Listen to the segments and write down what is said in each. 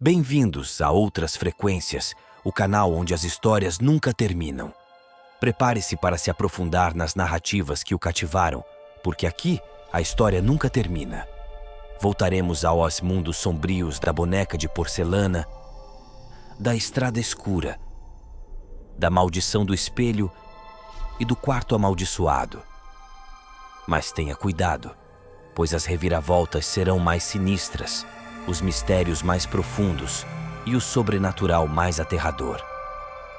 Bem-vindos a Outras Frequências, o canal onde as histórias nunca terminam. Prepare-se para se aprofundar nas narrativas que o cativaram, porque aqui a história nunca termina. Voltaremos aos mundos sombrios da boneca de porcelana, da estrada escura, da maldição do espelho e do quarto amaldiçoado. Mas tenha cuidado, pois as reviravoltas serão mais sinistras, os mistérios mais profundos e o sobrenatural mais aterrador.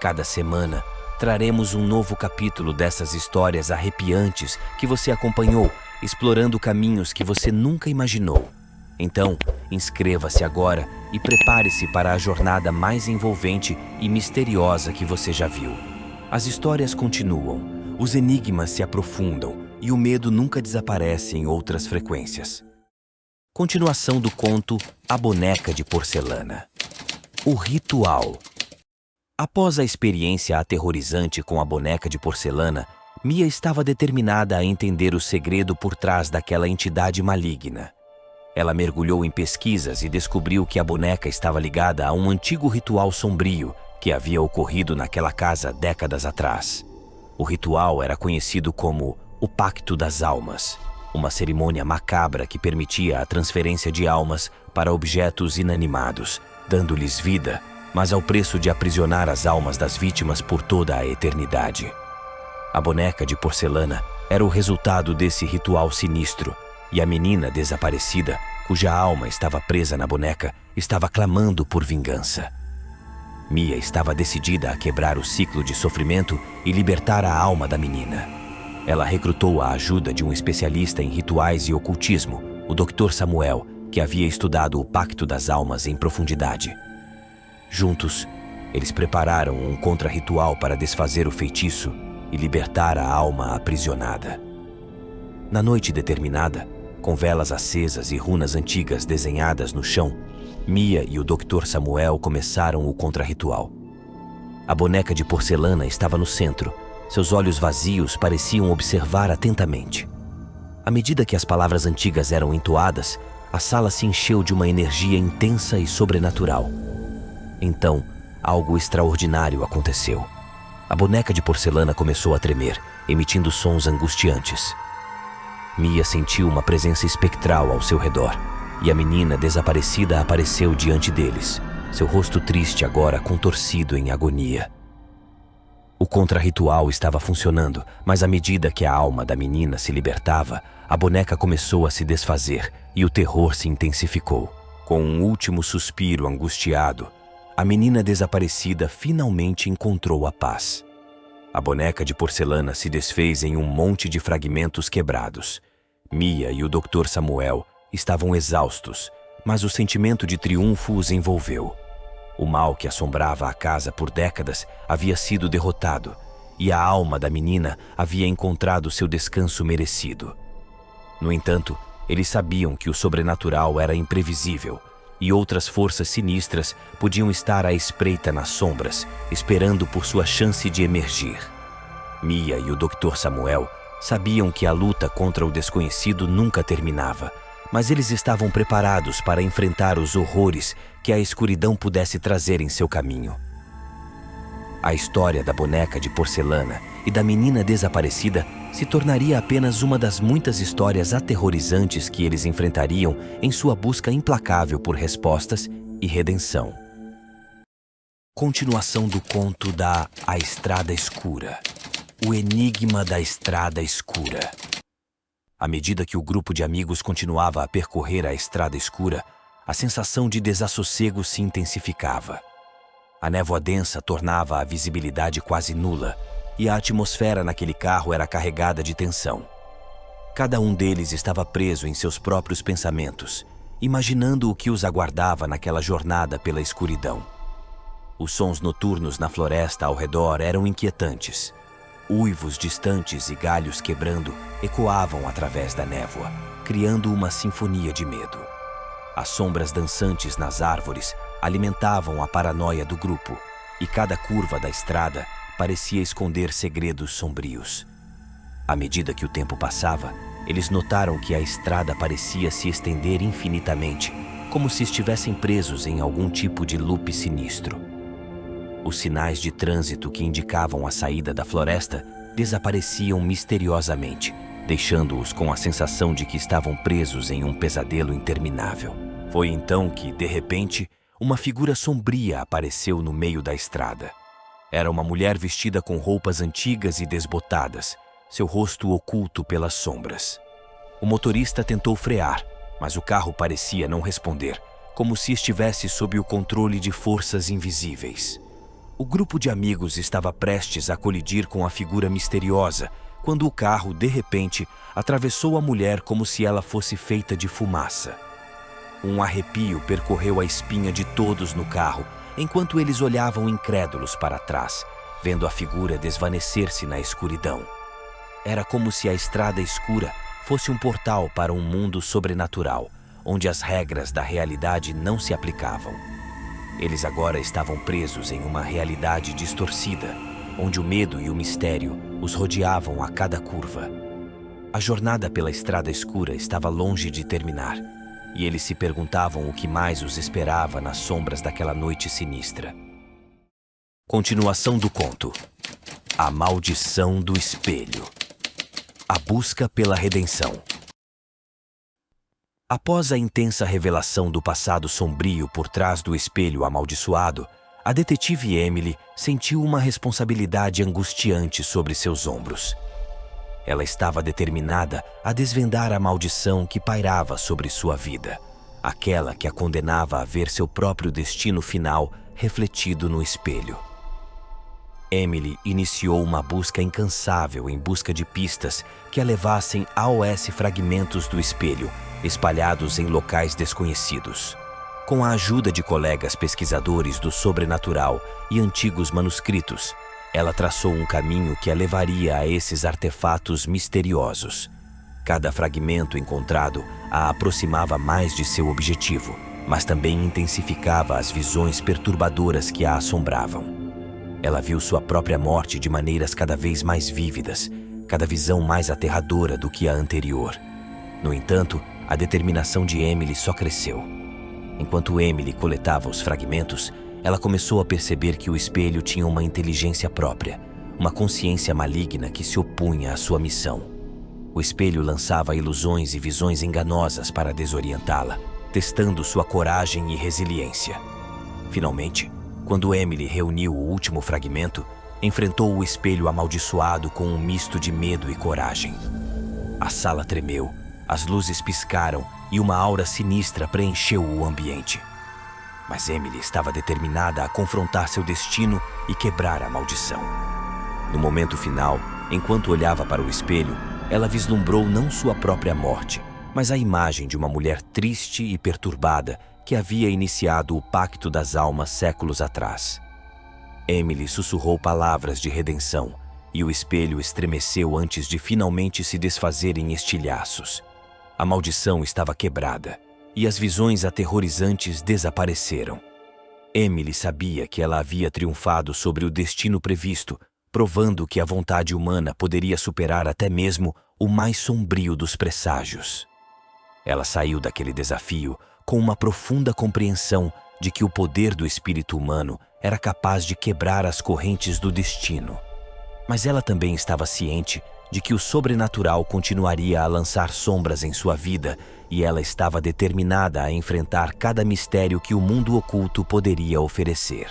Cada semana traremos um novo capítulo dessas histórias arrepiantes que você acompanhou, explorando caminhos que você nunca imaginou. Então, inscreva-se agora e prepare-se para a jornada mais envolvente e misteriosa que você já viu. As histórias continuam, os enigmas se aprofundam e o medo nunca desaparece em Outras Frequências. Continuação do conto A Boneca de Porcelana. O Ritual. Após a experiência aterrorizante com a boneca de porcelana, Mia estava determinada a entender o segredo por trás daquela entidade maligna. Ela mergulhou em pesquisas e descobriu que a boneca estava ligada a um antigo ritual sombrio que havia ocorrido naquela casa décadas atrás. O ritual era conhecido como o Pacto das Almas, uma cerimônia macabra que permitia a transferência de almas para objetos inanimados, dando-lhes vida, mas ao preço de aprisionar as almas das vítimas por toda a eternidade. A boneca de porcelana era o resultado desse ritual sinistro, e a menina desaparecida, cuja alma estava presa na boneca, estava clamando por vingança. Mia estava decidida a quebrar o ciclo de sofrimento e libertar a alma da menina. Ela recrutou a ajuda de um especialista em rituais e ocultismo, o Dr. Samuel, que havia estudado o Pacto das Almas em profundidade. Juntos, eles prepararam um contra-ritual para desfazer o feitiço e libertar a alma aprisionada. Na noite determinada, com velas acesas e runas antigas desenhadas no chão, Mia e o Dr. Samuel começaram o contra-ritual. A boneca de porcelana estava no centro. Seus olhos vazios pareciam observar atentamente. À medida que as palavras antigas eram entoadas, a sala se encheu de uma energia intensa e sobrenatural. Então, algo extraordinário aconteceu. A boneca de porcelana começou a tremer, emitindo sons angustiantes. Mia sentiu uma presença espectral ao seu redor, e a menina desaparecida apareceu diante deles, seu rosto triste agora contorcido em agonia. O contra-ritual estava funcionando, mas à medida que a alma da menina se libertava, a boneca começou a se desfazer e o terror se intensificou. Com um último suspiro angustiado, a menina desaparecida finalmente encontrou a paz. A boneca de porcelana se desfez em um monte de fragmentos quebrados. Mia e o Dr. Samuel estavam exaustos, mas o sentimento de triunfo os envolveu. O mal que assombrava a casa por décadas havia sido derrotado, e a alma da menina havia encontrado seu descanso merecido. No entanto, eles sabiam que o sobrenatural era imprevisível, e outras forças sinistras podiam estar à espreita nas sombras, esperando por sua chance de emergir. Mia e o Dr. Samuel sabiam que a luta contra o desconhecido nunca terminava, mas eles estavam preparados para enfrentar os horrores que a escuridão pudesse trazer em seu caminho. A história da boneca de porcelana e da menina desaparecida se tornaria apenas uma das muitas histórias aterrorizantes que eles enfrentariam em sua busca implacável por respostas e redenção. Continuação do conto da A Estrada Escura. O Enigma da Estrada Escura. À medida que o grupo de amigos continuava a percorrer a estrada escura, a sensação de desassossego se intensificava. A névoa densa tornava a visibilidade quase nula, e a atmosfera naquele carro era carregada de tensão. Cada um deles estava preso em seus próprios pensamentos, imaginando o que os aguardava naquela jornada pela escuridão. Os sons noturnos na floresta ao redor eram inquietantes. Uivos distantes e galhos quebrando ecoavam através da névoa, criando uma sinfonia de medo. As sombras dançantes nas árvores alimentavam a paranoia do grupo, e cada curva da estrada parecia esconder segredos sombrios. À medida que o tempo passava, eles notaram que a estrada parecia se estender infinitamente, como se estivessem presos em algum tipo de loop sinistro. Os sinais de trânsito que indicavam a saída da floresta desapareciam misteriosamente, deixando-os com a sensação de que estavam presos em um pesadelo interminável. Foi então que, de repente, uma figura sombria apareceu no meio da estrada. Era uma mulher vestida com roupas antigas e desbotadas, seu rosto oculto pelas sombras. O motorista tentou frear, mas o carro parecia não responder, como se estivesse sob o controle de forças invisíveis. O grupo de amigos estava prestes a colidir com a figura misteriosa, quando o carro, de repente, atravessou a mulher como se ela fosse feita de fumaça. Um arrepio percorreu a espinha de todos no carro, enquanto eles olhavam incrédulos para trás, vendo a figura desvanecer-se na escuridão. Era como se a estrada escura fosse um portal para um mundo sobrenatural, onde as regras da realidade não se aplicavam. Eles agora estavam presos em uma realidade distorcida, onde o medo e o mistério os rodeavam a cada curva. A jornada pela estrada escura estava longe de terminar, e eles se perguntavam o que mais os esperava nas sombras daquela noite sinistra. Continuação do conto: A Maldição do Espelho. A busca pela redenção. Após a intensa revelação do passado sombrio por trás do espelho amaldiçoado, a detetive Emily sentiu uma responsabilidade angustiante sobre seus ombros. Ela estava determinada a desvendar a maldição que pairava sobre sua vida, aquela que a condenava a ver seu próprio destino final refletido no espelho. Emily iniciou uma busca incansável em busca de pistas que a levassem aos fragmentos do espelho, espalhados em locais desconhecidos. Com a ajuda de colegas pesquisadores do sobrenatural e antigos manuscritos, ela traçou um caminho que a levaria a esses artefatos misteriosos. Cada fragmento encontrado a aproximava mais de seu objetivo, mas também intensificava as visões perturbadoras que a assombravam. Ela viu sua própria morte de maneiras cada vez mais vívidas, cada visão mais aterradora do que a anterior. No entanto, a determinação de Emily só cresceu. Enquanto Emily coletava os fragmentos, ela começou a perceber que o espelho tinha uma inteligência própria, uma consciência maligna que se opunha à sua missão. O espelho lançava ilusões e visões enganosas para desorientá-la, testando sua coragem e resiliência. Finalmente, quando Emily reuniu o último fragmento, enfrentou o espelho amaldiçoado com um misto de medo e coragem. A sala tremeu, as luzes piscaram e uma aura sinistra preencheu o ambiente. Mas Emily estava determinada a confrontar seu destino e quebrar a maldição. No momento final, enquanto olhava para o espelho, ela vislumbrou não sua própria morte, mas a imagem de uma mulher triste e perturbada que havia iniciado o Pacto das Almas séculos atrás. Emily sussurrou palavras de redenção, e o espelho estremeceu antes de finalmente se desfazer em estilhaços. A maldição estava quebrada, e as visões aterrorizantes desapareceram. Emily sabia que ela havia triunfado sobre o destino previsto, provando que a vontade humana poderia superar até mesmo o mais sombrio dos presságios. Ela saiu daquele desafio com uma profunda compreensão de que o poder do espírito humano era capaz de quebrar as correntes do destino. Mas ela também estava ciente de que o sobrenatural continuaria a lançar sombras em sua vida e ela estava determinada a enfrentar cada mistério que o mundo oculto poderia oferecer.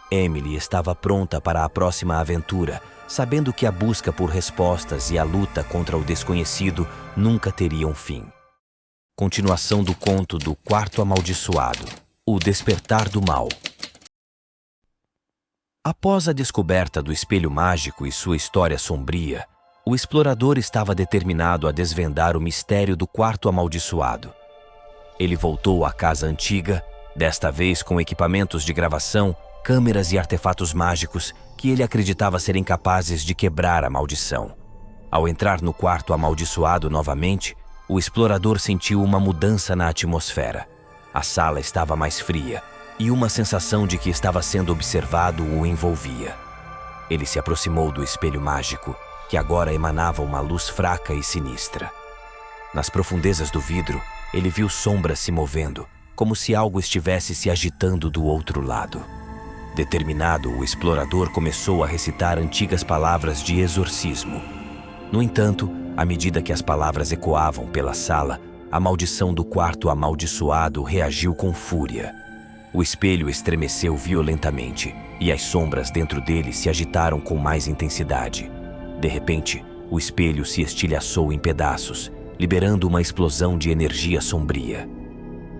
Emily estava pronta para a próxima aventura, sabendo que a busca por respostas e a luta contra o desconhecido nunca teriam fim. Continuação do conto do Quarto Amaldiçoado, O Despertar do Mal. Após a descoberta do espelho mágico e sua história sombria, o explorador estava determinado a desvendar o mistério do Quarto Amaldiçoado. Ele voltou à casa antiga, desta vez com equipamentos de gravação, câmeras e artefatos mágicos que ele acreditava serem capazes de quebrar a maldição. Ao entrar no quarto amaldiçoado novamente, o explorador sentiu uma mudança na atmosfera. A sala estava mais fria e uma sensação de que estava sendo observado o envolvia. Ele se aproximou do espelho mágico, que agora emanava uma luz fraca e sinistra. Nas profundezas do vidro, ele viu sombras se movendo, como se algo estivesse se agitando do outro lado. Determinado, o explorador começou a recitar antigas palavras de exorcismo. No entanto, à medida que as palavras ecoavam pela sala, a maldição do quarto amaldiçoado reagiu com fúria. O espelho estremeceu violentamente e as sombras dentro dele se agitaram com mais intensidade. De repente, o espelho se estilhaçou em pedaços, liberando uma explosão de energia sombria.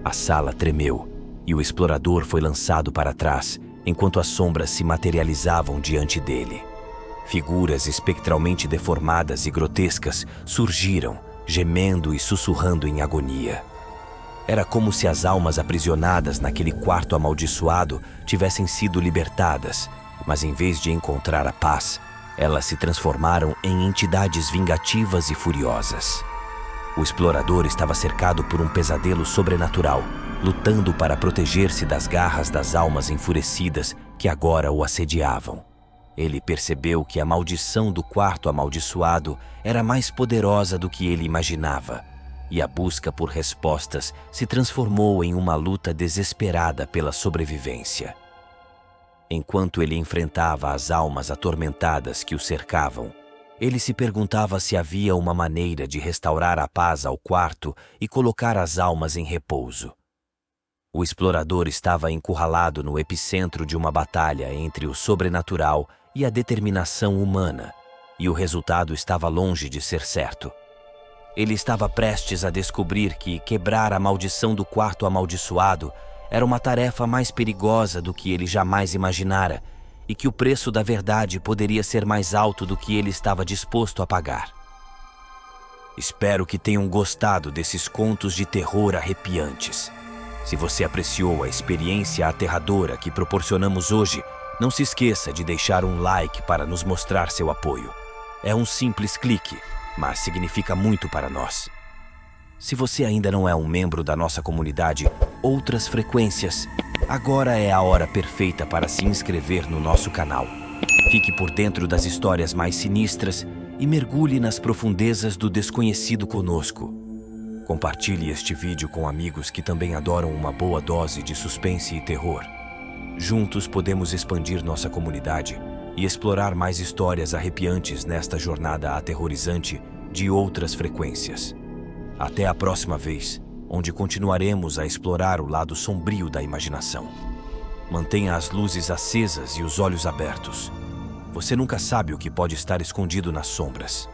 A sala tremeu e o explorador foi lançado para trás, enquanto as sombras se materializavam diante dele. Figuras espectralmente deformadas e grotescas surgiram, gemendo e sussurrando em agonia. Era como se as almas aprisionadas naquele quarto amaldiçoado tivessem sido libertadas, mas em vez de encontrar a paz, elas se transformaram em entidades vingativas e furiosas. O explorador estava cercado por um pesadelo sobrenatural, lutando para proteger-se das garras das almas enfurecidas que agora o assediavam. Ele percebeu que a maldição do quarto amaldiçoado era mais poderosa do que ele imaginava, e a busca por respostas se transformou em uma luta desesperada pela sobrevivência. Enquanto ele enfrentava as almas atormentadas que o cercavam, ele se perguntava se havia uma maneira de restaurar a paz ao quarto e colocar as almas em repouso. O explorador estava encurralado no epicentro de uma batalha entre o sobrenatural e a determinação humana, e o resultado estava longe de ser certo. Ele estava prestes a descobrir que quebrar a maldição do quarto amaldiçoado era uma tarefa mais perigosa do que ele jamais imaginara, e que o preço da verdade poderia ser mais alto do que ele estava disposto a pagar. Espero que tenham gostado desses contos de terror arrepiantes. Se você apreciou a experiência aterradora que proporcionamos hoje, não se esqueça de deixar um like para nos mostrar seu apoio. É um simples clique, mas significa muito para nós. Se você ainda não é um membro da nossa comunidade Outras Frequências, agora é a hora perfeita para se inscrever no nosso canal. Fique por dentro das histórias mais sinistras e mergulhe nas profundezas do desconhecido conosco. Compartilhe este vídeo com amigos que também adoram uma boa dose de suspense e terror. Juntos podemos expandir nossa comunidade e explorar mais histórias arrepiantes nesta jornada aterrorizante de Outras Frequências. Até a próxima vez, onde continuaremos a explorar o lado sombrio da imaginação. Mantenha as luzes acesas e os olhos abertos. Você nunca sabe o que pode estar escondido nas sombras.